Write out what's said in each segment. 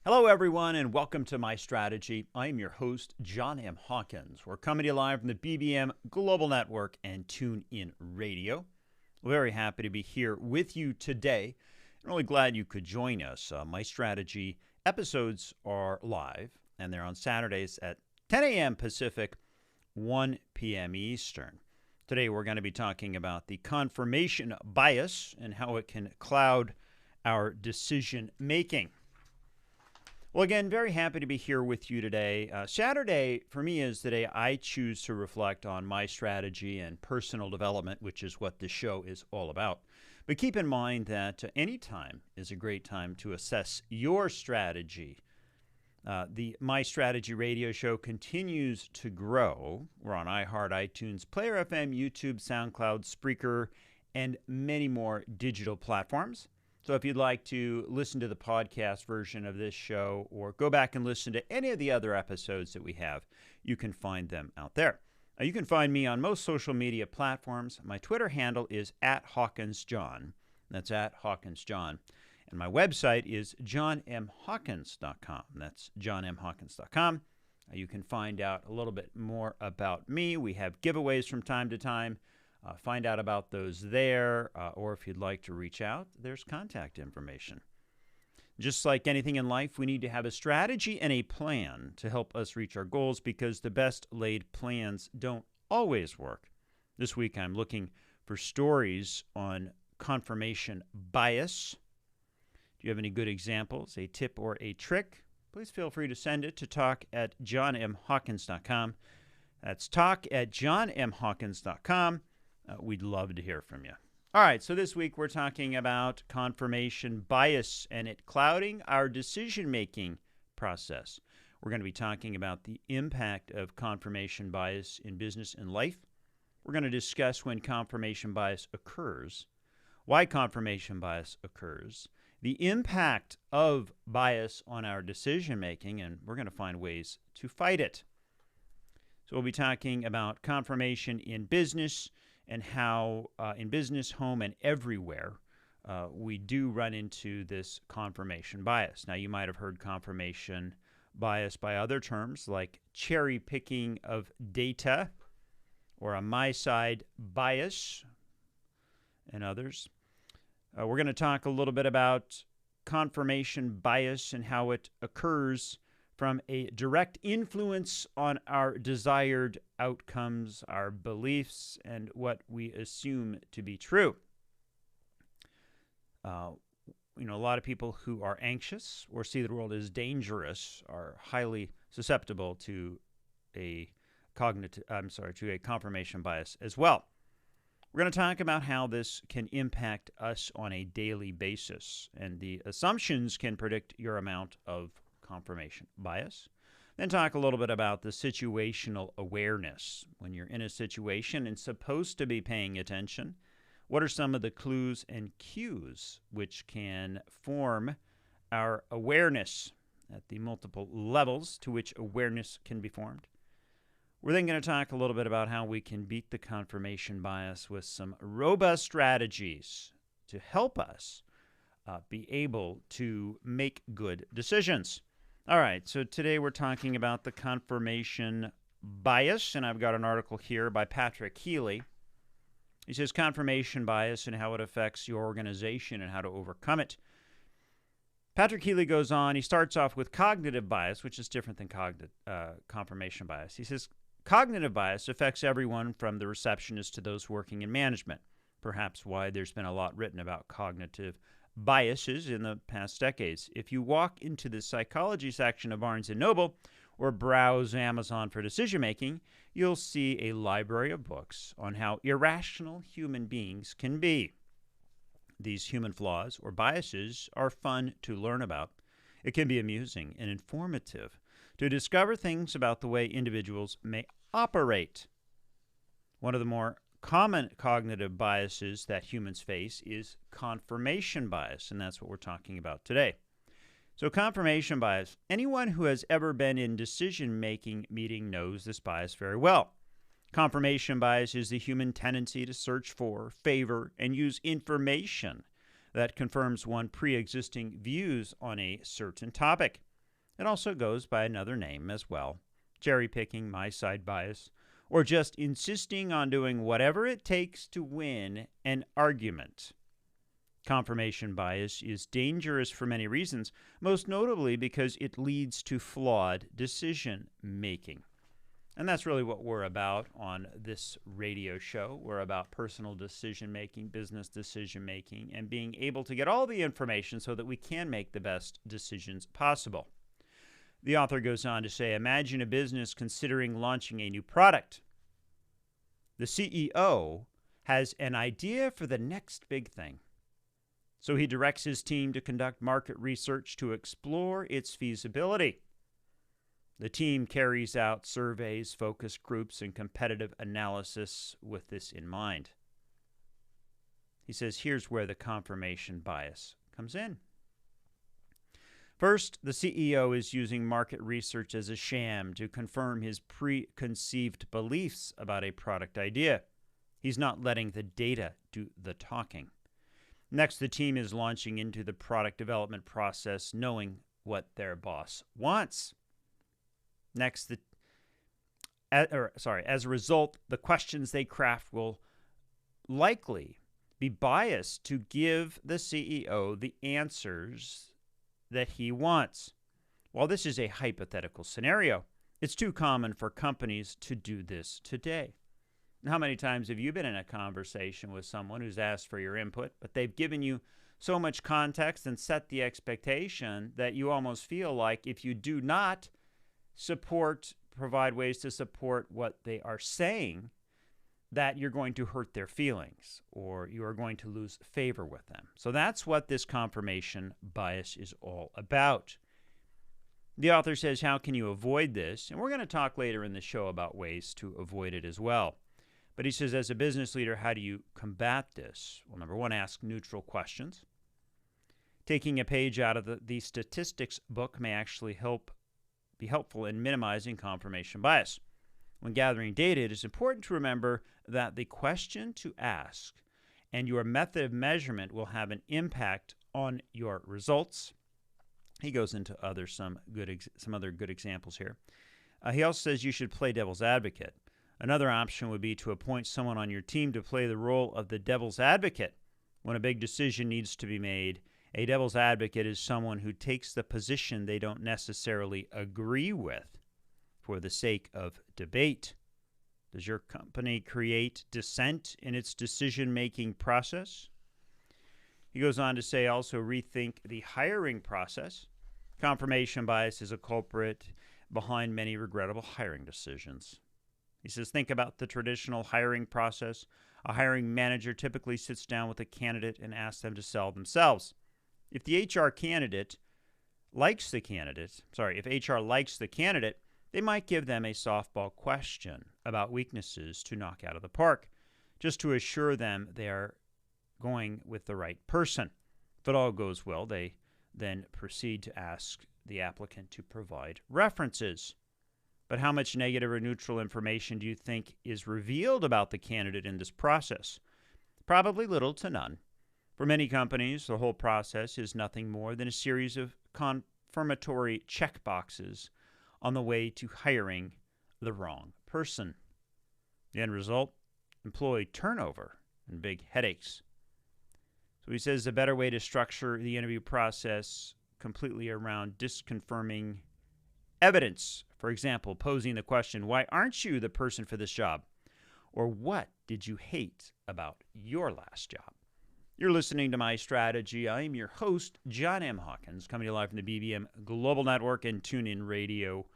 Hello, everyone, and welcome to My Strategy. I am your host, John M. Hawkins. We're coming to you live from the BBM Global Network and TuneIn Radio. We're very happy to be here with you today. I'm really glad you could join us. My Strategy episodes are live, and they're on Saturdays at 10 a.m. Pacific, 1 p.m. Eastern. Today, we're going to be talking about the confirmation bias and how it can cloud our decision making. Well, again, very happy to be here with you today. Saturday, for me, is the day I choose to reflect on my strategy and personal development, which is what this show is all about. But keep in mind that any time is a great time to assess your strategy. The My Strategy radio show continues to grow. We're on iHeart, iTunes, Player FM, YouTube, SoundCloud, Spreaker, and many more digital platforms. So if you'd like to listen to the podcast version of this show or go back and listen to any of the other episodes that we have, you can find them out there. You can find me on most social media platforms. My Twitter handle is @HawkinsJohn. That's @HawkinsJohn. And my website is johnmhawkins.com. That's johnmhawkins.com. You can find out a little bit more about me. We have giveaways from time to time. Find out about those there, or if you'd like to reach out, there's contact information. Just like anything in life, we need to have a strategy and a plan to help us reach our goals because the best laid plans don't always work. This week, I'm looking for stories on confirmation bias. Do you have any good examples, a tip or a trick? Please feel free to send it to talk@johnmhawkins.com. That's talk@johnmhawkins.com. We'd love to hear from you. All right, so this week we're talking about confirmation bias and it clouding our decision-making process. We're going to be talking about the impact of confirmation bias in business and life. We're going to discuss when confirmation bias occurs, why confirmation bias occurs, the impact of bias on our decision-making, and we're going to find ways to fight it. So we'll be talking about confirmation in business, and how in business, home, and everywhere we do run into this confirmation bias. Now, you might have heard confirmation bias by other terms like cherry picking of data or a my side bias and others. We're going to talk a little bit about confirmation bias and how it occurs from a direct influence on our desired outcomes, our beliefs, and what we assume to be true. A lot of people who are anxious or see the world as dangerous are highly susceptible to a confirmation bias as well. We're going to talk about how this can impact us on a daily basis, and the assumptions can predict your amount of confirmation bias. Then talk a little bit about the situational awareness. When you're in a situation and supposed to be paying attention, what are some of the clues and cues which can form our awareness at the multiple levels to which awareness can be formed? We're then going to talk a little bit about how we can beat the confirmation bias with some robust strategies to help us be able to make good decisions. All right, so today we're talking about the confirmation bias, and I've got an article here by Patrick Healy. He says confirmation bias and how it affects your organization and how to overcome it. Patrick Healy goes on, he starts off with cognitive bias, which is different than confirmation bias. He says cognitive bias affects everyone from the receptionist to those working in management, perhaps why there's been a lot written about cognitive biases in the past decades. If you walk into the psychology section of Barnes & Noble or browse Amazon for decision-making, you'll see a library of books on how irrational human beings can be. These human flaws or biases are fun to learn about. It can be amusing and informative to discover things about the way individuals may operate. One of the more common cognitive biases that humans face is confirmation bias, and that's what we're talking about today. So confirmation bias, anyone who has ever been in decision-making meeting knows this bias very well. Confirmation bias is the human tendency to search for, favor, and use information that confirms one's pre-existing views on a certain topic. It also goes by another name as well, cherry picking, my side bias, or just insisting on doing whatever it takes to win an argument. Confirmation bias is dangerous for many reasons, most notably because it leads to flawed decision making. And that's really what we're about on this radio show. We're about personal decision making, business decision making, and being able to get all the information so that we can make the best decisions possible. The author goes on to say, imagine a business considering launching a new product. The CEO has an idea for the next big thing. So he directs his team to conduct market research to explore its feasibility. The team carries out surveys, focus groups, and competitive analysis with this in mind. He says, here's where the confirmation bias comes in. First, the CEO is using market research as a sham to confirm his preconceived beliefs about a product idea. He's not letting the data do the talking. Next, the team is launching into the product development process knowing what their boss wants. Next, as a result, the questions they craft will likely be biased to give the CEO the answers that he wants. While this is a hypothetical scenario, it's too common for companies to do this today. How many times have you been in a conversation with someone who's asked for your input, but they've given you so much context and set the expectation that you almost feel like if you do not provide ways to support what they are saying, that you're going to hurt their feelings or you are going to lose favor with them. So that's what this confirmation bias is all about. The author says, how can you avoid this? And we're going to talk later in the show about ways to avoid it as well. But he says, as a business leader, how do you combat this? Well, number one, ask neutral questions. Taking a page out of the statistics book may actually be helpful in minimizing confirmation bias. When gathering data, it is important to remember that the question to ask and your method of measurement will have an impact on your results. He goes into some other good examples here. He also says you should play devil's advocate. Another option would be to appoint someone on your team to play the role of the devil's advocate. When a big decision needs to be made, a devil's advocate is someone who takes the position they don't necessarily agree with for the sake of debate. Does your company create dissent in its decision-making process? He goes on to say also rethink the hiring process. Confirmation bias is a culprit behind many regrettable hiring decisions. He says, think about the traditional hiring process. A hiring manager typically sits down with a candidate and asks them to sell themselves. If the HR likes the candidate, they might give them a softball question about weaknesses to knock out of the park, just to assure them they are going with the right person. If it all goes well, they then proceed to ask the applicant to provide references. But how much negative or neutral information do you think is revealed about the candidate in this process? Probably little to none. For many companies, the whole process is nothing more than a series of confirmatory checkboxes on the way to hiring the wrong person. The end result? Employee turnover and big headaches. So he says a better way to structure the interview process completely around disconfirming evidence. For example, posing the question, why aren't you the person for this job? Or what did you hate about your last job? You're listening to My Strategy. I'm your host, John M. Hawkins, coming to you live from the BBM Global Network and TuneIn Radio.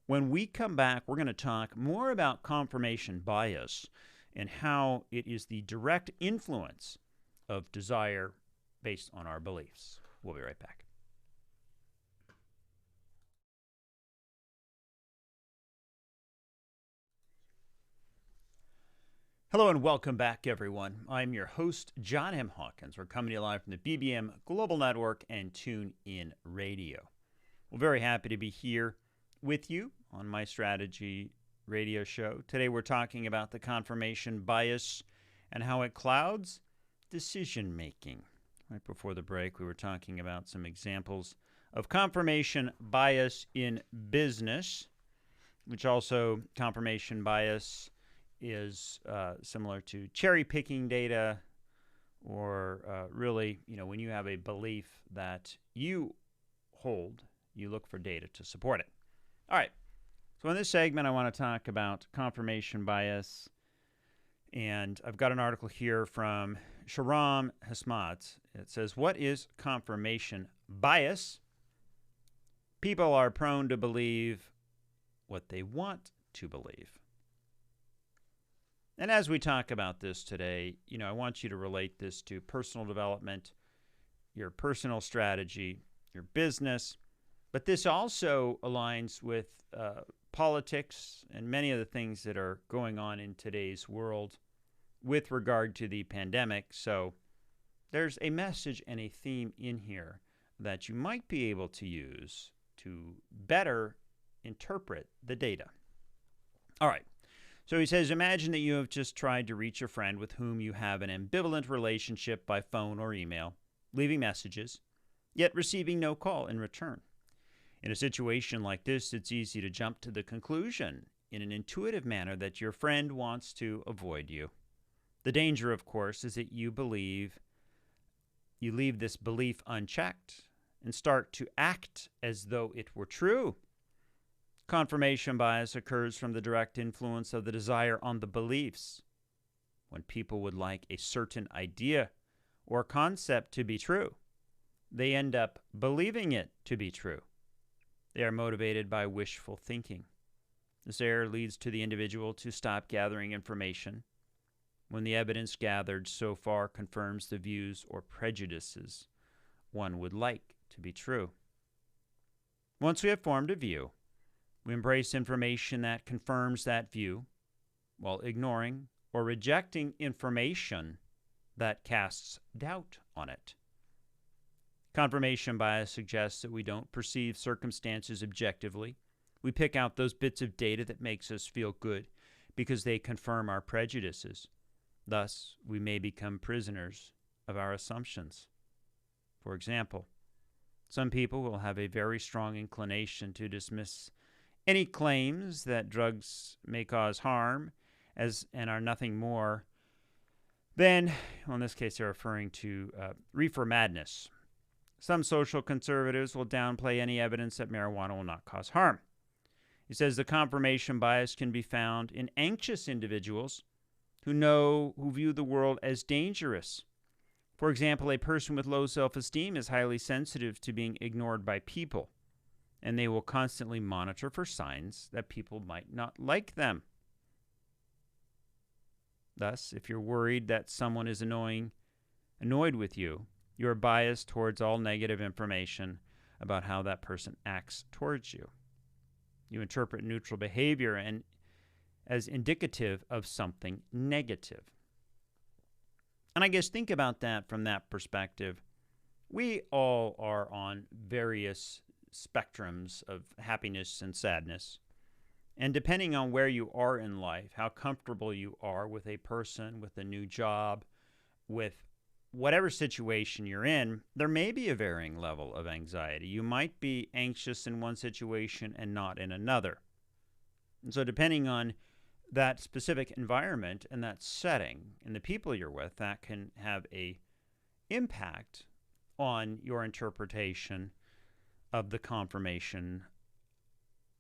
When we come back, we're going to talk more about confirmation bias and how it is the direct influence of desire based on our beliefs. We'll be right back. Hello and welcome back, everyone. I'm your host, John M. Hawkins. We're coming to you live from the BBM Global Network and TuneIn Radio. We're very happy to be here with you on My Strategy radio show. Today we're talking about the confirmation bias and how it clouds decision-making. Right before the break, we were talking about some examples of confirmation bias in business, which also confirmation bias is similar to cherry picking data, or really, when you have a belief that you hold, you look for data to support it. All right. So in this segment, I want to talk about confirmation bias. And I've got an article here from Shahram Hasmat. It says, what is confirmation bias? People are prone to believe what they want to believe. And as we talk about this today, I want you to relate this to personal development, your personal strategy, your business. But this also aligns with politics and many of the things that are going on in today's world with regard to the pandemic. So there's a message and a theme in here that you might be able to use to better interpret the data. All right. So he says, imagine that you have just tried to reach a friend with whom you have an ambivalent relationship by phone or email, leaving messages, yet receiving no call in return. In a situation like this, it's easy to jump to the conclusion in an intuitive manner that your friend wants to avoid you. The danger, of course, is that you leave this belief unchecked and start to act as though it were true. Confirmation bias occurs from the direct influence of the desire on the beliefs. When people would like a certain idea or concept to be true, they end up believing it to be true. They are motivated by wishful thinking. This error leads to the individual to stop gathering information when the evidence gathered so far confirms the views or prejudices one would like to be true. Once we have formed a view, we embrace information that confirms that view while ignoring or rejecting information that casts doubt on it. Confirmation bias suggests that we don't perceive circumstances objectively. We pick out those bits of data that makes us feel good because they confirm our prejudices. Thus, we may become prisoners of our assumptions. For example, some people will have a very strong inclination to dismiss any claims that drugs may cause harm and are nothing more than, in this case, they're referring to reefer madness. Some social conservatives will downplay any evidence that marijuana will not cause harm. He says the confirmation bias can be found in anxious individuals who view the world as dangerous. For example, a person with low self-esteem is highly sensitive to being ignored by people, and they will constantly monitor for signs that people might not like them. Thus, if you're worried that someone is annoyed with you, you are biased towards all negative information about how that person acts towards you. You interpret neutral behavior as indicative of something negative. And I guess think about that from that perspective. We all are on various spectrums of happiness and sadness. And depending on where you are in life, how comfortable you are with a person, with a new job, with whatever situation you're in, there may be a varying level of anxiety. You might be anxious in one situation and not in another. And so depending on that specific environment and that setting and the people you're with, that can have an impact on your interpretation of the confirmation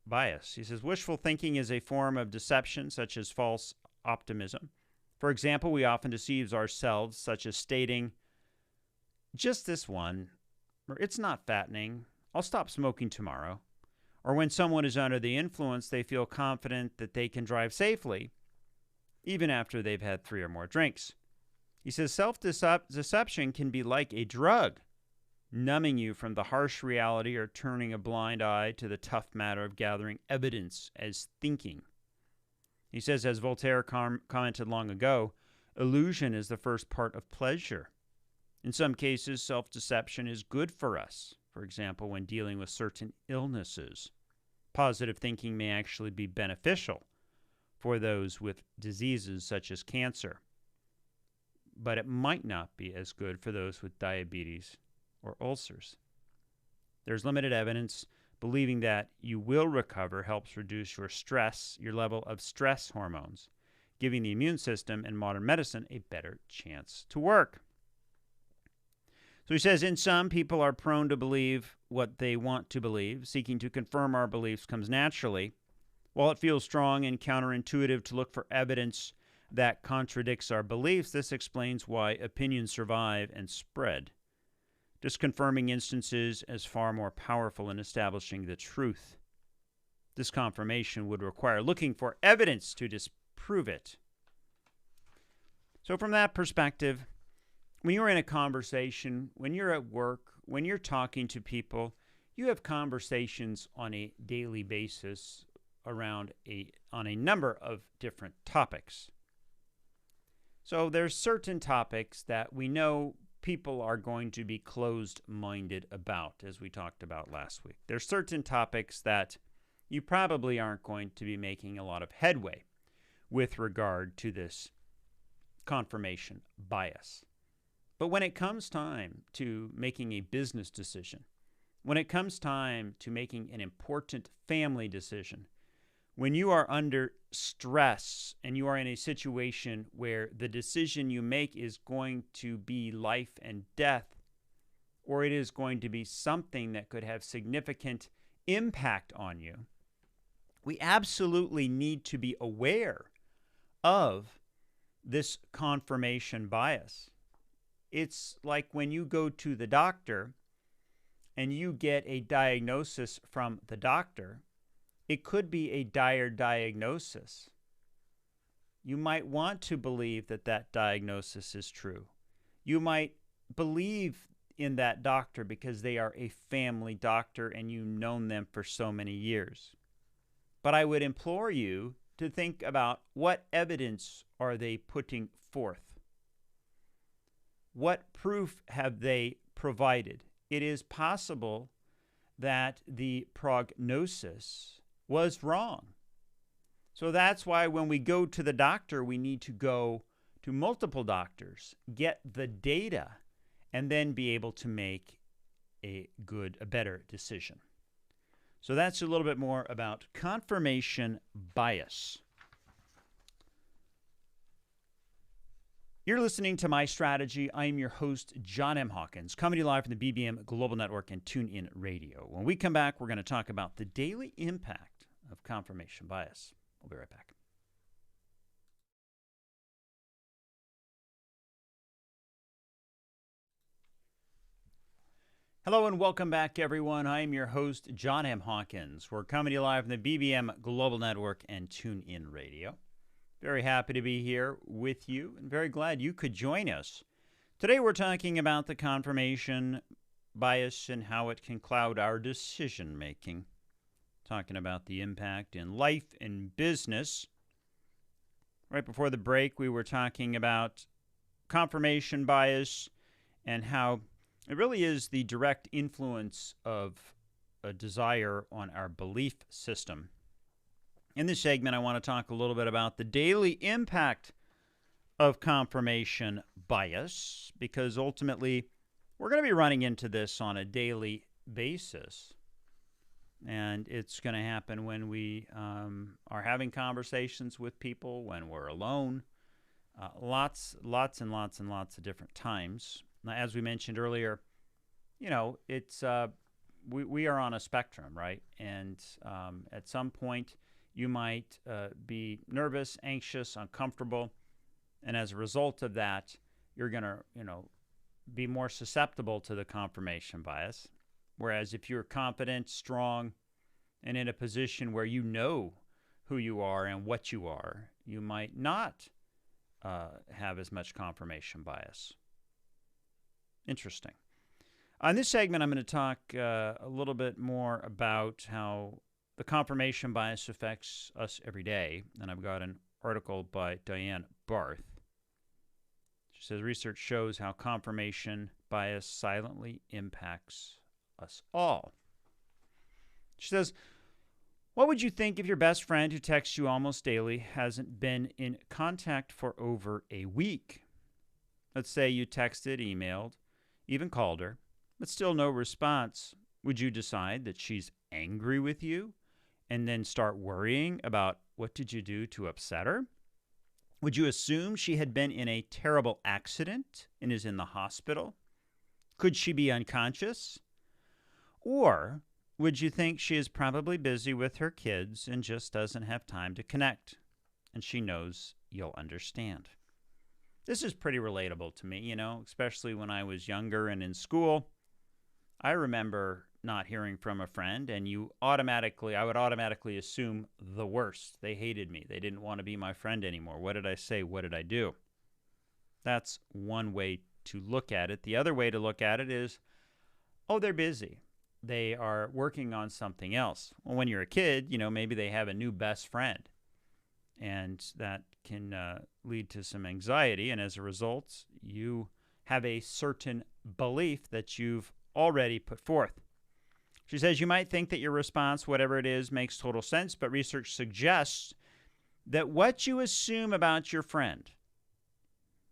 bias. He says, wishful thinking is a form of deception, such as false optimism. For example, we often deceive ourselves, such as stating, just this one, or it's not fattening, I'll stop smoking tomorrow. Or when someone is under the influence, they feel confident that they can drive safely, even after they've had 3 or more drinks. He says self-deception can be like a drug, numbing you from the harsh reality or turning a blind eye to the tough matter of gathering evidence as thinking. He says, as Voltaire commented long ago, illusion is the first part of pleasure. In some cases, self-deception is good for us. For example, when dealing with certain illnesses, positive thinking may actually be beneficial for those with diseases such as cancer, but it might not be as good for those with diabetes or ulcers. There's limited evidence. Believing that you will recover helps reduce your stress, your level of stress hormones, giving the immune system and modern medicine a better chance to work. So he says, in sum, people are prone to believe what they want to believe. Seeking to confirm our beliefs comes naturally. While it feels strong and counterintuitive to look for evidence that contradicts our beliefs, this explains why opinions survive and spread. Disconfirming instances is far more powerful in establishing the truth. This confirmation would require looking for evidence to disprove it. So from that perspective, when you're in a conversation, when you're at work, when you're talking to people, you have conversations on a daily basis on a number of different topics. So there's certain topics that we know people are going to be closed-minded about, as we talked about last week. There's certain topics that you probably aren't going to be making a lot of headway with regard to this confirmation bias. But when it comes time to making a business decision, when it comes time to making an important family decision, when you are under stress and you are in a situation where the decision you make is going to be life and death, or it is going to be something that could have significant impact on you, we absolutely need to be aware of this confirmation bias. It's like when you go to the doctor and you get a diagnosis from the doctor. It could be a dire diagnosis. You might want to believe that that diagnosis is true. You might believe in that doctor because they are a family doctor and you've known them for so many years. But I would implore you to think about what evidence are they putting forth? What proof have they provided? It is possible that the prognosis was wrong. So that's why when we go to the doctor, we need to go to multiple doctors, get the data, and then be able to make a better decision. So that's a little bit more about confirmation bias. You're listening to My Strategy. I am your host, John M. Hawkins, coming to you live from the BBM Global Network and TuneIn Radio. When we come back, we're going to talk about the daily impact of confirmation bias. We'll be right back. Hello and welcome back, everyone. I am your host, John M. Hawkins. We're coming to you live from the BBM Global Network and TuneIn Radio. Very happy to be here with you and very glad you could join us. Today we're talking about the confirmation bias and how it can cloud our decision making. Talking about the impact in life and business. Right before the break, we were talking about confirmation bias and how it really is the direct influence of a desire on our belief system. In this segment, I want to talk a little bit about the daily impact of confirmation bias, because ultimately we're going to be running into this on a daily basis. And it's going to happen when we are having conversations with people, when we're alone, lots and lots of different times. Now, as we mentioned earlier, you know, it's we are on a spectrum, right? And at some point, you might be nervous, anxious, uncomfortable, and as a result of that, you're going to, be more susceptible to the confirmation bias. Whereas if you're confident, strong, and in a position where you know who you are and what you are, you might not have as much confirmation bias. Interesting. On this segment, I'm going to talk a little bit more about how the confirmation bias affects us every day. And I've got an article by Diane Barth. She says, research shows how confirmation bias silently impacts us all. She says, what would you think if your best friend who texts you almost daily hasn't been in contact for over a week? Let's say you texted, emailed, even called her, but still no response. Would you decide that she's angry with you and then start worrying about what did you do to upset her? Would you assume she had been in a terrible accident and is in the hospital? Could she be unconscious? Or would you think she is probably busy with her kids and just doesn't have time to connect, and she knows you'll understand? This is pretty relatable to me, especially when I was younger and in school. I remember not hearing from a friend, and I would automatically assume the worst. They hated me. They didn't want to be my friend anymore. What did I say? What did I do? That's one way to look at it. The other way to look at it is, oh, they're busy. They are working on something else. Well, when you're a kid, maybe they have a new best friend, and that can lead to some anxiety, and as a result, you have a certain belief that you've already put forth. She says, you might think that your response, whatever it is, makes total sense, but research suggests that what you assume about your friend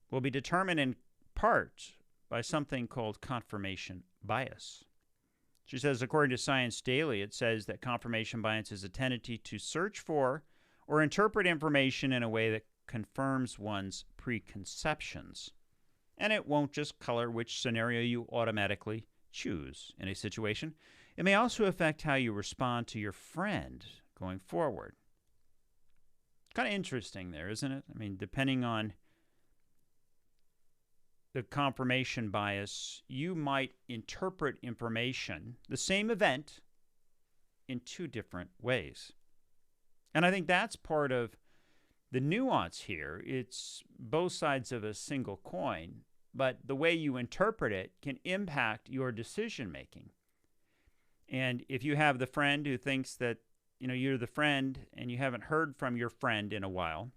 will be determined in part by something called confirmation bias. She says, according to Science Daily, it says that confirmation bias is a tendency to search for or interpret information in a way that confirms one's preconceptions. And it won't just color which scenario you automatically choose in a situation. It may also affect how you respond to your friend going forward. Kind of interesting there, isn't it? I mean, depending on the confirmation bias, you might interpret information, the same event, in two different ways. And I think that's part of the nuance here. It's both sides of a single coin, but the way you interpret it can impact your decision making. And if you have the friend who thinks that, you're the friend and you haven't heard from your friend in a while,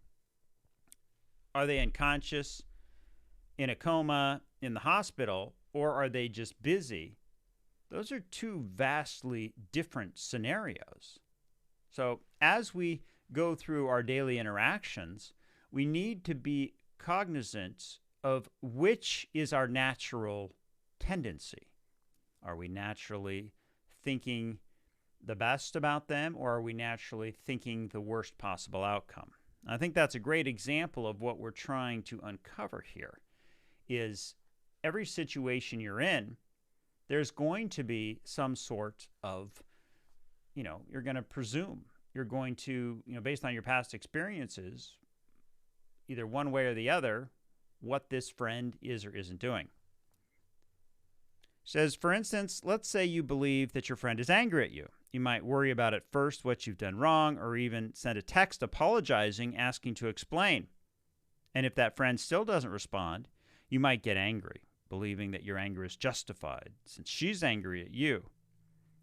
are they unconscious, in a coma, in the hospital, or are they just busy? Those are two vastly different scenarios. So as we go through our daily interactions, we need to be cognizant of which is our natural tendency. Are we naturally thinking the best about them, or are we naturally thinking the worst possible outcome? I think that's a great example of what we're trying to uncover here. Is every situation you're in, there's going to be some sort of, you're going to presume. You're going to, based on your past experiences, either one way or the other, what this friend is or isn't doing. Says, for instance, let's say you believe that your friend is angry at you. You might worry about at first what you've done wrong, or even send a text apologizing, asking to explain. And if that friend still doesn't respond, you might get angry, believing that your anger is justified, since she's angry at you,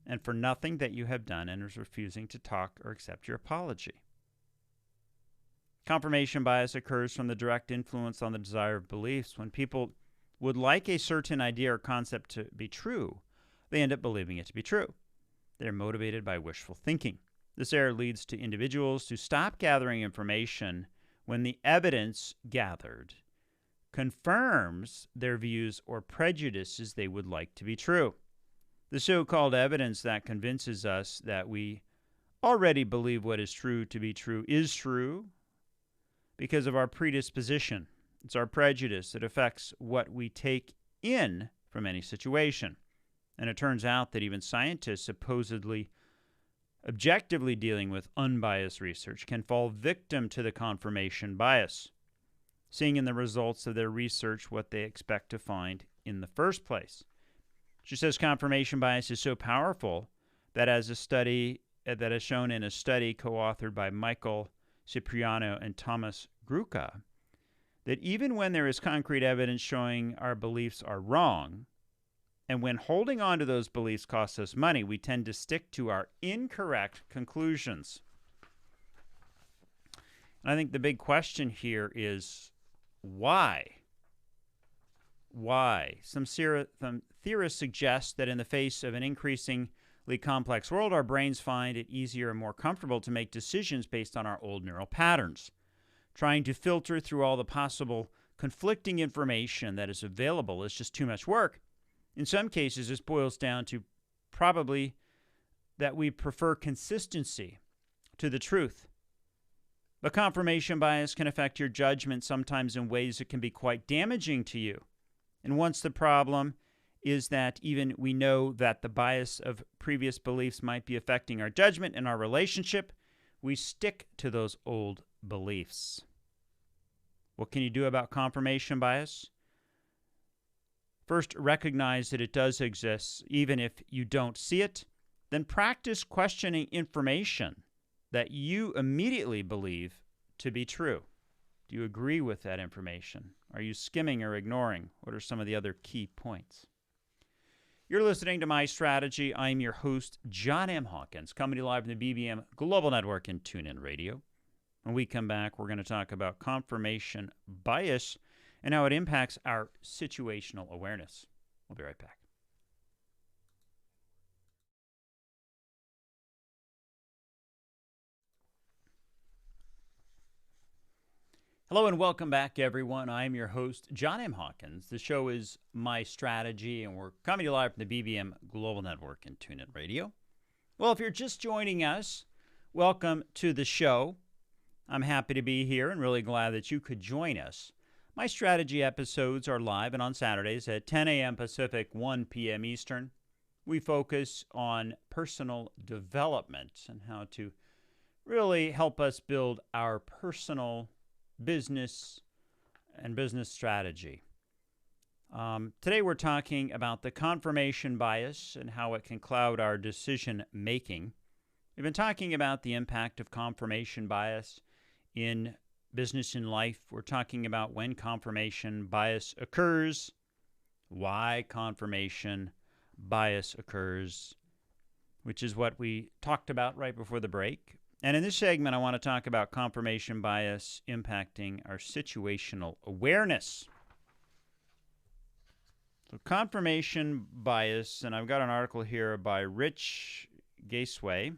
and for nothing that you have done, and is refusing to talk or accept your apology. Confirmation bias occurs from the direct influence on the desire of beliefs. When people would like a certain idea or concept to be true, they end up believing it to be true. They're motivated by wishful thinking. This error leads to individuals to stop gathering information when the evidence gathered confirms their views or prejudices they would like to be true. The so-called evidence that convinces us that we already believe what is true to be true is true because of our predisposition. It's our prejudice that affects what we take in from any situation. And it turns out that even scientists supposedly objectively dealing with unbiased research can fall victim to the confirmation bias, seeing in the results of their research what they expect to find in the first place. She says confirmation bias is so powerful that as shown in a study co-authored by Michael Cipriano and Thomas Gruca, that even when there is concrete evidence showing our beliefs are wrong, and when holding on to those beliefs costs us money, we tend to stick to our incorrect conclusions. And I think the big question here is why? Why? Some theorists suggest that in the face of an increasingly complex world, our brains find it easier and more comfortable to make decisions based on our old neural patterns. Trying to filter through all the possible conflicting information that is available is just too much work. In some cases, this boils down to probably that we prefer consistency to the truth. But confirmation bias can affect your judgment sometimes in ways that can be quite damaging to you. And once the problem is that even we know that the bias of previous beliefs might be affecting our judgment and our relationship, we stick to those old beliefs. What can you do about confirmation bias? First, recognize that it does exist, even if you don't see it. Then practice questioning information that you immediately believe to be true. Do you agree with that information? Are you skimming or ignoring? What are some of the other key points? You're listening to My Strategy. I'm your host, John M. Hawkins, coming to you live from the BBM Global Network and TuneIn Radio. When we come back, we're going to talk about confirmation bias and how it impacts our situational awareness. We'll be right back. Hello and welcome back, everyone. I'm your host, John M. Hawkins. The show is My Strategy, and we're coming to you live from the BBM Global Network and TuneIn Radio. Well, if you're just joining us, welcome to the show. I'm happy to be here and really glad that you could join us. My Strategy episodes are live and on Saturdays at 10 a.m. Pacific, 1 p.m. Eastern. We focus on personal development and how to really help us build our personal business and business strategy. Today we're talking about the confirmation bias and how it can cloud our decision making. We've been talking about the impact of confirmation bias in business and life. We're talking about when confirmation bias occurs, why confirmation bias occurs, which is what we talked about right before the break. And in this segment, I want to talk about confirmation bias impacting our situational awareness. So confirmation bias, and I've got an article here by Rich Gaseway.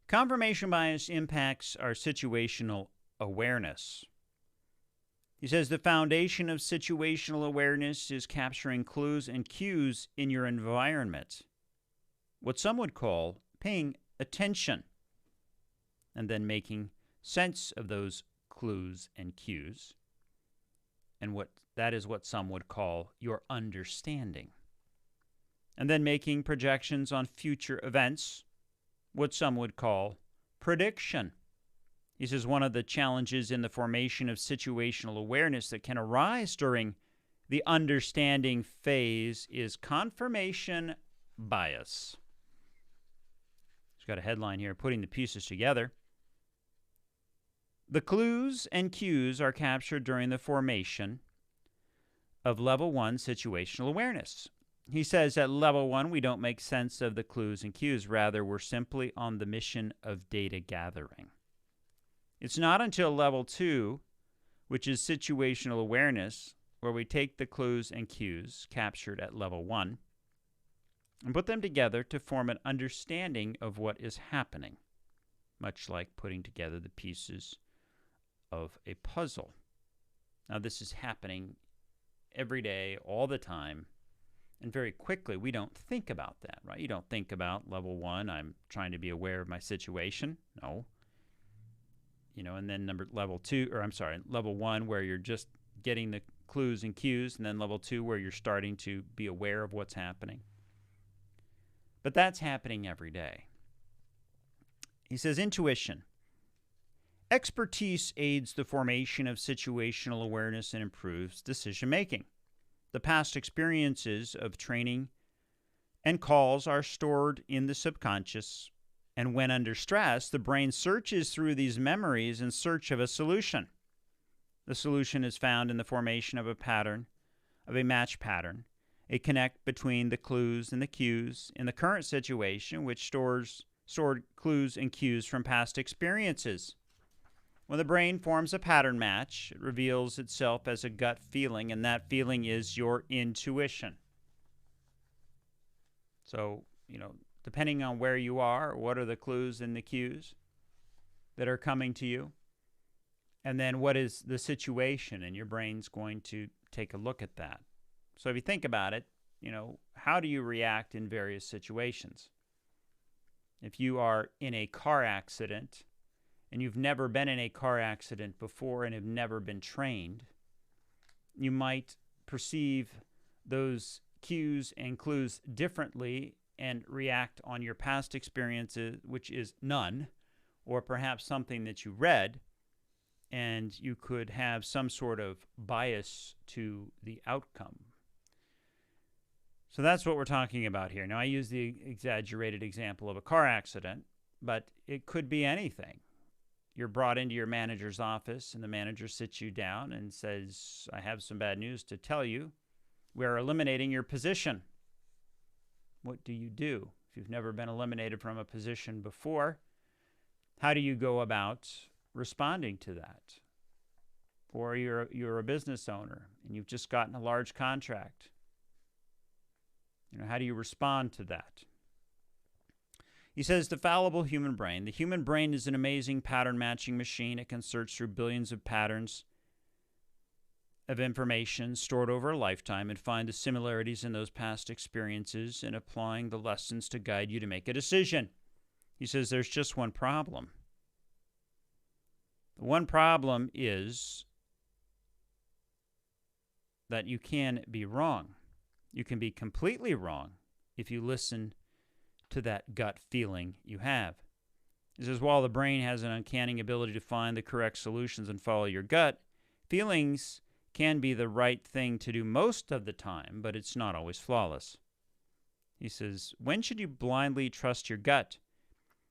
Confirmation bias impacts our situational awareness. He says the foundation of situational awareness is capturing clues and cues in your environment, what some would call paying attention, and then making sense of those clues and cues, and that is what some would call your understanding, and then making projections on future events, what some would call prediction. He says one of the challenges in the formation of situational awareness that can arise during the understanding phase is confirmation bias. He's got a headline here, putting the pieces together. The clues and cues are captured during the formation of Level 1 situational awareness. He says at Level 1, we don't make sense of the clues and cues. Rather, we're simply on the mission of data gathering. It's not until Level 2, which is situational awareness, where we take the clues and cues captured at Level 1 and put them together to form an understanding of what is happening, much like putting together the pieces of a puzzle. Now, this is happening every day, all the time, and very quickly. We don't think about that, right? You don't think about Level 1, I'm trying to be aware of my situation. No. And then Level 1, where you're just getting the clues and cues, and then Level 2, where you're starting to be aware of what's happening. But that's happening every day. He says, intuition. Expertise aids the formation of situational awareness and improves decision-making. The past experiences of training and calls are stored in the subconscious, and when under stress, the brain searches through these memories in search of a solution. The solution is found in the formation of a match pattern, a connect between the clues and the cues in the current situation, which stored clues and cues from past experiences. When the brain forms a pattern match, it reveals itself as a gut feeling, and that feeling is your intuition. So, depending on where you are, what are the clues and the cues that are coming to you? And then what is the situation? And your brain's going to take a look at that. So if you think about it, how do you react in various situations? If you are in a car accident and you've never been in a car accident before and have never been trained, you might perceive those cues and clues differently and react on your past experiences, which is none, or perhaps something that you read, and you could have some sort of bias to the outcome. So that's what we're talking about here. Now, I use the exaggerated example of a car accident, but it could be anything. You're brought into your manager's office, and the manager sits you down and says, I have some bad news to tell you. We're eliminating your position. What do you do? If you've never been eliminated from a position before, how do you go about responding to that? Or you're a business owner, and you've just gotten a large contract. How do you respond to that? He says, the fallible human brain. The human brain is an amazing pattern matching machine. It can search through billions of patterns of information stored over a lifetime and find the similarities in those past experiences and applying the lessons to guide you to make a decision. He says there's just one problem. The one problem is that you can be wrong. You can be completely wrong if you listen to that gut feeling you have. He says, while the brain has an uncanny ability to find the correct solutions and follow your gut, feelings can be the right thing to do most of the time, but it's not always flawless. He says, when should you blindly trust your gut?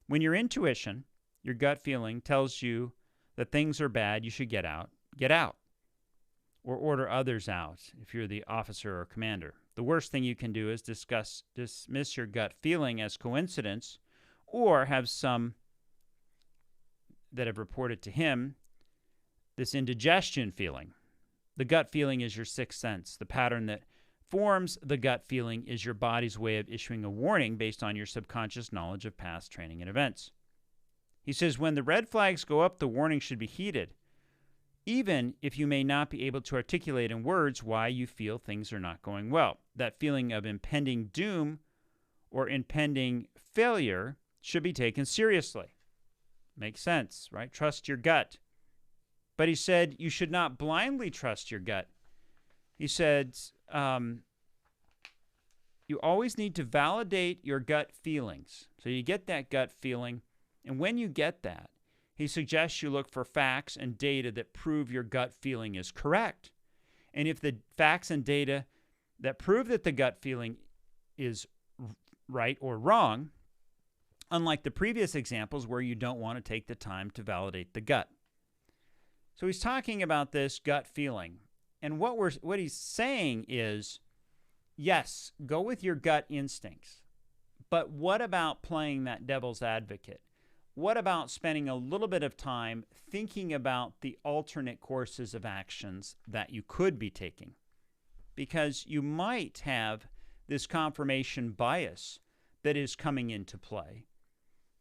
When your intuition, your gut feeling, tells you that things are bad, you should get out. Get out. Or order others out if you're the officer or commander. The worst thing you can do is dismiss your gut feeling as coincidence, or have some that have reported to him this indigestion feeling. The gut feeling is your sixth sense. The pattern that forms the gut feeling is your body's way of issuing a warning based on your subconscious knowledge of past training and events. He says, when the red flags go up, the warning should be heeded, even if you may not be able to articulate in words why you feel things are not going well. That feeling of impending doom or impending failure should be taken seriously. Makes sense, right? Trust your gut. But he said you should not blindly trust your gut. He said you always need to validate your gut feelings. So you get that gut feeling, and when you get that, he suggests you look for facts and data that prove your gut feeling is correct. And if the facts and data that prove that the gut feeling is right or wrong, unlike the previous examples where you don't want to take the time to validate the gut. So he's talking about this gut feeling. And what he's saying is, yes, go with your gut instincts. But what about playing that devil's advocate? What about spending a little bit of time thinking about the alternate courses of actions that you could be taking? Because you might have this confirmation bias that is coming into play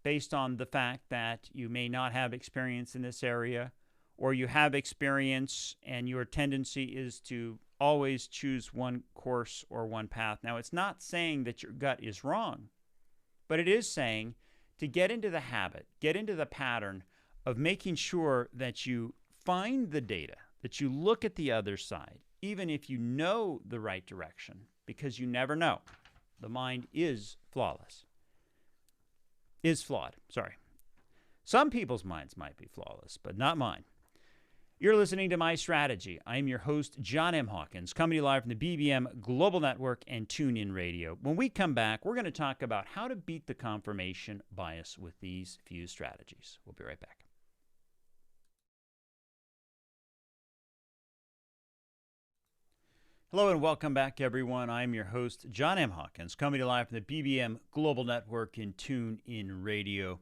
based on the fact that you may not have experience in this area, or you have experience and your tendency is to always choose one course or one path. Now, it's not saying that your gut is wrong, but it is saying to get into the habit, get into the pattern of making sure that you find the data, that you look at the other side, even if you know the right direction, because you never know. The mind is flawed. Sorry. Some people's minds might be flawless, but not mine. You're listening to My Strategy. I'm your host, John M. Hawkins, coming to you live from the BBM Global Network and TuneIn Radio. When we come back, we're going to talk about how to beat the confirmation bias with these few strategies. We'll be right back. Hello and welcome back, everyone. I'm your host, John M. Hawkins, coming to you live from the BBM Global Network and TuneIn Radio.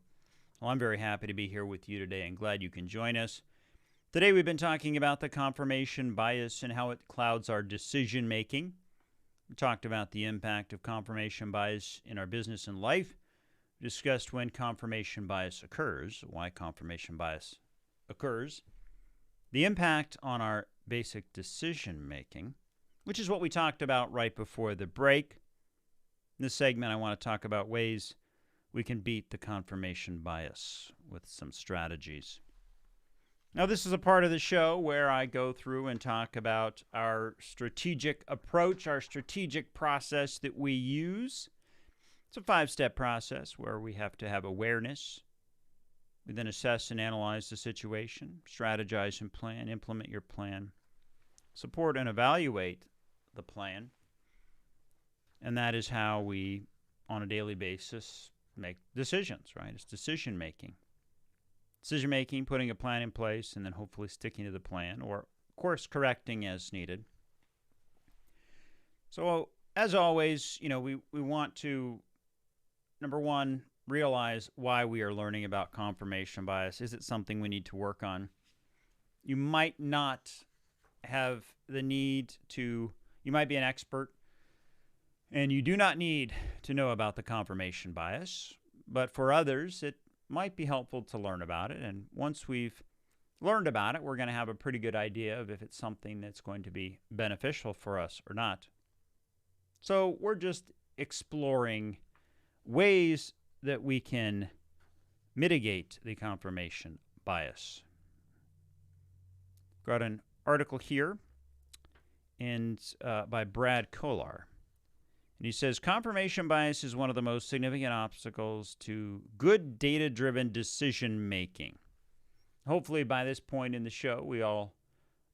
Well, I'm very happy to be here with you today and glad you can join us. Today we've been talking about the confirmation bias and how it clouds our decision-making. We talked about the impact of confirmation bias in our business and life. We discussed when confirmation bias occurs, why confirmation bias occurs, the impact on our basic decision-making, which is what we talked about right before the break. In this segment, I want to talk about ways we can beat the confirmation bias with some strategies. Now, this is a part of the show where I go through and talk about our strategic approach, our strategic process that we use. It's a 5-step process where we have to have awareness. We then assess and analyze the situation, strategize and plan, implement your plan, support and evaluate the plan. And that is how we, on a daily basis, make decisions, right? It's decision making. Decision making, putting a plan in place, and then hopefully sticking to the plan, or course correcting as needed. So, as always, we want to, number one, realize why we are learning about confirmation bias. Is it something we need to work on? You might not have the need to, you might be an expert, and you do not need to know about the confirmation bias, but for others, it might be helpful to learn about it. And once we've learned about it, we're going to have a pretty good idea of if it's something that's going to be beneficial for us or not. So we're just exploring ways that we can mitigate the confirmation bias. Got an article here by Brad Kolar. And he says, confirmation bias is one of the most significant obstacles to good data-driven decision-making. Hopefully by this point in the show, we all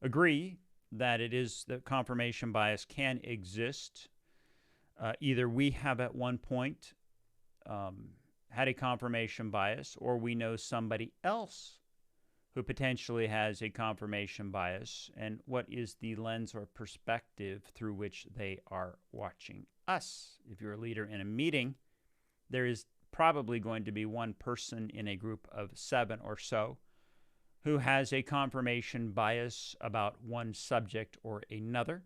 agree that confirmation bias can exist. Either we have at one point had a confirmation bias, or we know somebody else who potentially has a confirmation bias, and what is the lens or perspective through which they are watching us. If you're a leader in a meeting, there is probably going to be one person in a group of 7 or so who has a confirmation bias about one subject or another.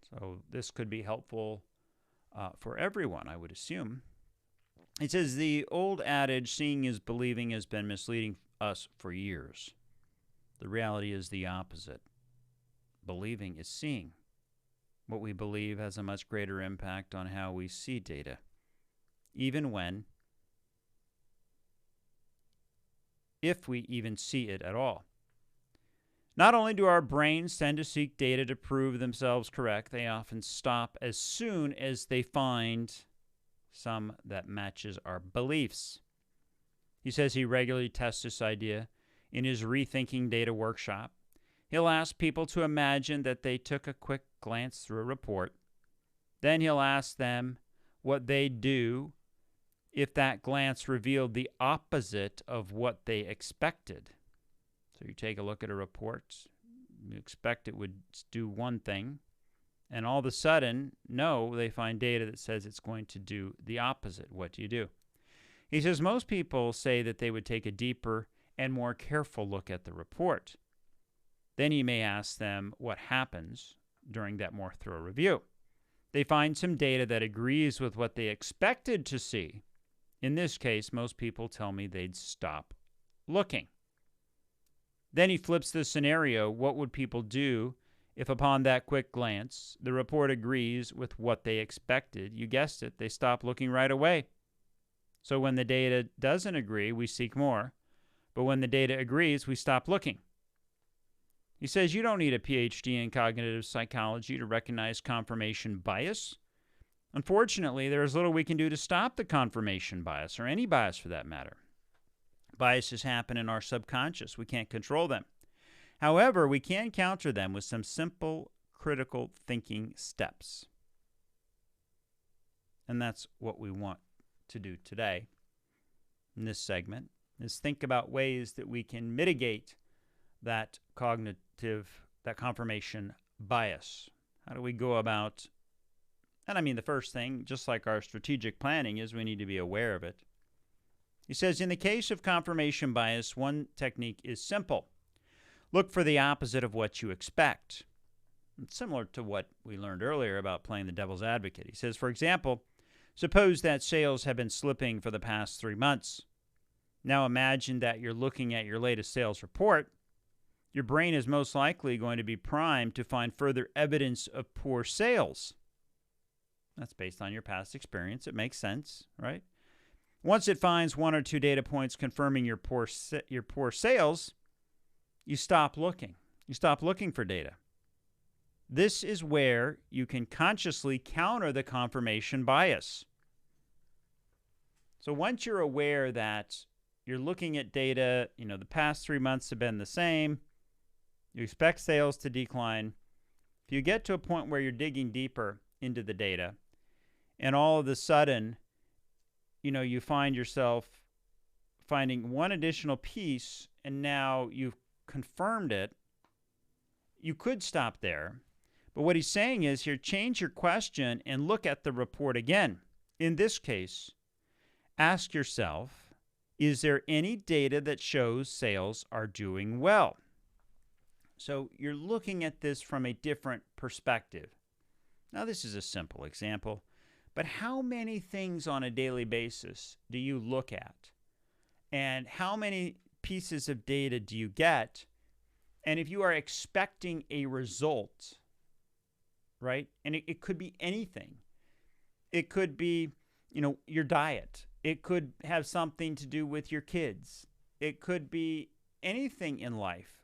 So this could be helpful for everyone, I would assume. It says, the old adage, seeing is believing, has been misleading us for years. The reality is the opposite. Believing is seeing. What we believe has a much greater impact on how we see data, even if we even see it at all. Not only do our brains tend to seek data to prove themselves correct, they often stop as soon as they find some that matches our beliefs. He says he regularly tests this idea in his Rethinking Data workshop. He'll ask people to imagine that they took a quick glance through a report. Then he'll ask them what they'd do if that glance revealed the opposite of what they expected. So you take a look at a report, you expect it would do one thing, and all of a sudden, no, they find data that says it's going to do the opposite. What do you do? He says most people say that they would take a deeper and more careful look at the report. Then you may ask them what happens during that more thorough review. They find some data that agrees with what they expected to see. In this case, most people tell me they'd stop looking. Then he flips the scenario. What would people do if upon that quick glance, the report agrees with what they expected? You guessed it, they stop looking right away. So when the data doesn't agree, we seek more. But when the data agrees, we stop looking. He says you don't need a PhD in cognitive psychology to recognize confirmation bias. Unfortunately, there is little we can do to stop the confirmation bias, or any bias for that matter. Biases happen in our subconscious. We can't control them. However, we can counter them with some simple critical thinking steps. And that's what we want to do today in this segment, is think about ways that we can mitigate that confirmation bias. How do we go about, and I mean the first thing, just like our strategic planning, is we need to be aware of it. He says, in the case of confirmation bias, one technique is simple. Look for the opposite of what you expect. It's similar to what we learned earlier about playing the devil's advocate. He says, for example, suppose that sales have been slipping for the past 3 months. Now imagine that you're looking at your latest sales report. your brain is most likely going to be primed to find further evidence of poor sales. That's based on your past experience. It makes sense, right? Once it finds one or two data points confirming your poor sales, you stop looking. You stop looking for data. This is where you can consciously counter the confirmation bias. So once you're aware that you're looking at data, the past 3 months have been the same, you expect sales to decline. If you get to a point where you're digging deeper into the data, and all of a sudden, you find yourself finding one additional piece, and now you've confirmed it, you could stop there. But what he's saying is here, change your question and look at the report again. In this case, ask yourself, is there any data that shows sales are doing well? So you're looking at this from a different perspective. Now, this is a simple example, but how many things on a daily basis do you look at? And how many pieces of data do you get? And if you are expecting a result, right? And it could be anything. It could be, your diet. It could have something to do with your kids. It could be anything in life.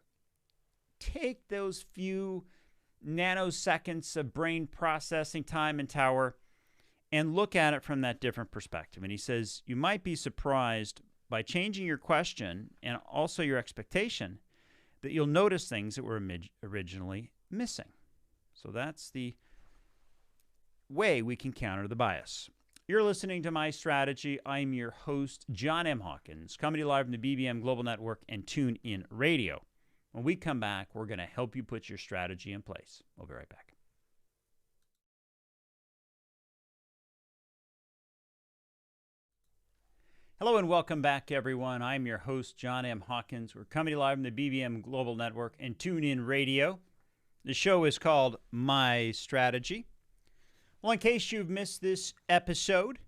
Take those few nanoseconds of brain processing time and power and look at it from that different perspective. And he says you might be surprised by changing your question and also your expectation that you'll notice things that were originally missing. So that's the way we can counter the bias. You're listening to My Strategy. I'm your host, John M. Hawkins, coming to you live from the BBM Global Network and TuneIn Radio. When we come back, we're going to help you put your strategy in place. We'll be right back. Hello and welcome back, everyone. I'm your host, John M. Hawkins. We're coming to you live from the BBM Global Network and TuneIn Radio. The show is called My Strategy. Well, in case you've missed this episode,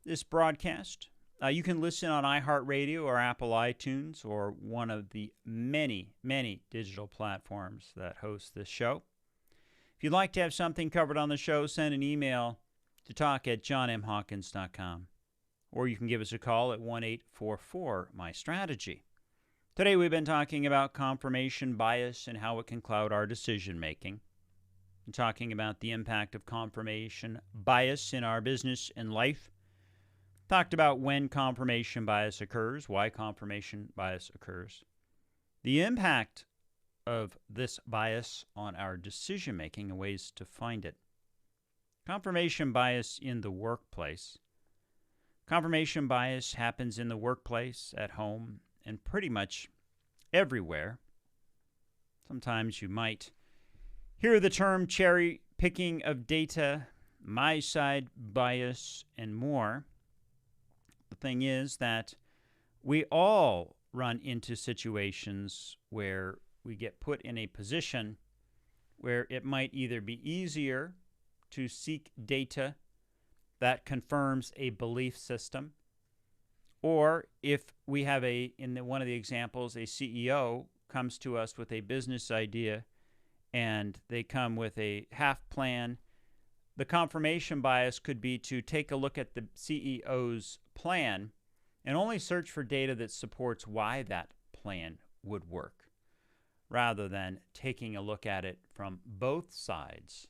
this broadcast, you can listen on iHeartRadio or Apple iTunes or one of the many, many digital platforms that host this show. If you'd like to have something covered on the show, send an email to talk@johnmhawkins.com. Or you can give us a call at 1-844-MY-STRATEGY. Today we've been talking about confirmation bias and how it can cloud our decision-making. We're talking about the impact of confirmation bias in our business and life. Talked about when confirmation bias occurs, why confirmation bias occurs, the impact of this bias on our decision-making and ways to find it. Confirmation bias in the workplace. Confirmation bias happens in the workplace, at home, and pretty much everywhere. Sometimes you might hear the term cherry picking of data, my side bias, and more. The thing is that we all run into situations where we get put in a position where it might either be easier to seek data that confirms a belief system, or if we have one of the examples, a CEO comes to us with a business idea and they come with a half plan, the confirmation bias could be to take a look at the CEO's plan and only search for data that supports why that plan would work, rather than taking a look at it from both sides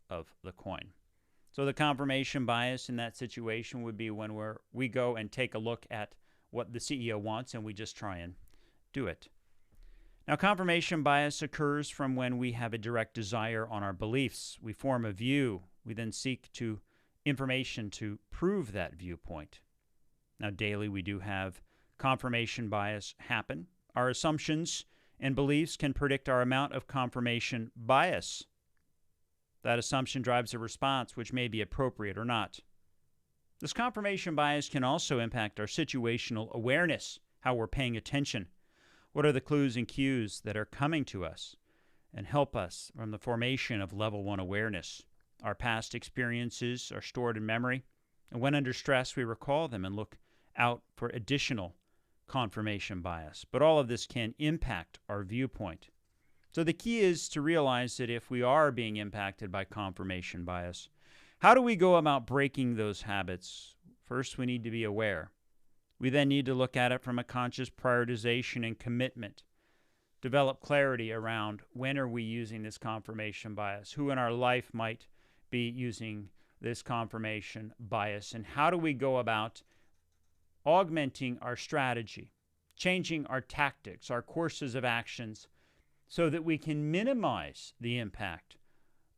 of the coin. So the confirmation bias in that situation would be when we go and take a look at what the CEO wants and we just try and do it. Now, confirmation bias occurs from when we have a direct desire on our beliefs. We form a view. We then seek information to prove that viewpoint. Now, daily we do have confirmation bias happen. Our assumptions and beliefs can predict our amount of confirmation bias. That assumption drives a response which may be appropriate or not. This confirmation bias can also impact our situational awareness, how we're paying attention. What are the clues and cues that are coming to us and help us from the formation of level 1 awareness? Our past experiences are stored in memory, and when under stress, we recall them and look out for additional confirmation bias. But all of this can impact our viewpoint. So the key is to realize that if we are being impacted by confirmation bias, how do we go about breaking those habits? First, we need to be aware. We then need to look at it from a conscious prioritization and commitment. Develop clarity around when are we using this confirmation bias, who in our life might be using this confirmation bias, and how do we go about augmenting our strategy, changing our tactics, our courses of actions, so that we can minimize the impact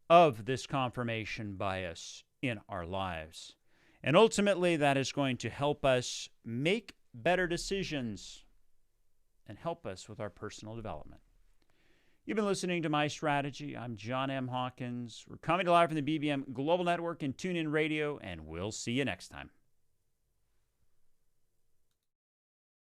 of this confirmation bias in our lives. And ultimately, that is going to help us make better decisions and help us with our personal development. You've been listening to My Strategy. I'm John M. Hawkins. We're coming to live from the BBM Global Network and TuneIn Radio, and we'll see you next time.